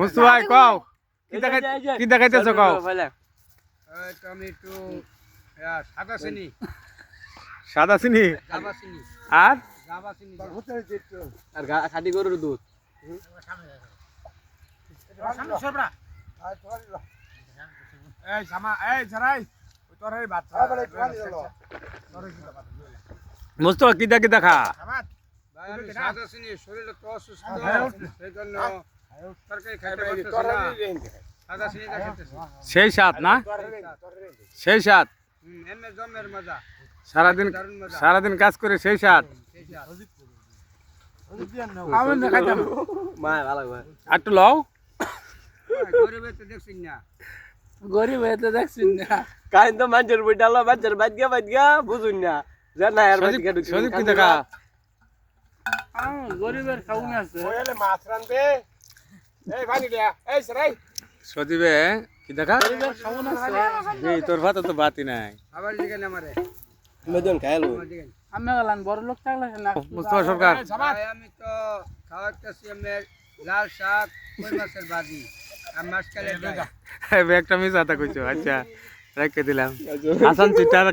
মুস্তফা ভাই কও কি দেখাইতেছো কও টমেটো সাদা চিনি সাদা চিনি জাবা চিনি আর জাবা চিনি আর খাঁটি গরুর দুধ এই জামা এই জরাই ওই তোর এই ভাত মুস্তফা কি দেখা ভাই আমি সাদা চিনি শরীরে তো অসুস্থ সেই জন্য তরকারি খাইতে পারতেছি না সাদা চিনি খাইতেছি সেই সাত না সেই সাত এমনি জমের মজা সারাদিন কাজ করে সেই সাত আমি না খাইতাম মা ভালো ভাই একটু লও গরিবে তো দেখছিস না গরিব হয়ে তো দেখছিস না কাইন তো মানুষের বই ডালো মানুষের বাদ গিয়া বুঝুন না যে না আর বাদ গিয়া ঢুকি সজীব কি দেখা গরিবের খাউন আছে ওইলে মাছ রানবে এই ভানি দিয়া এই সরাই সজীবে কি দেখা গরিবের খাউন আছে এই তোর ভাত তো বাতি নাই আবার দিকে না মারে মেদন খাইলো আমি গেলাম বড় লোক থাকলে না মুস্তফা সরকার ভাই আমি তো খাওয়াতেছি আমি লাল শাক কই মাছের ভাজি আর মাছ কালে ডগা একটা মিস আতা কইছো আচ্ছা রেখে দিলাম হাসান চিটার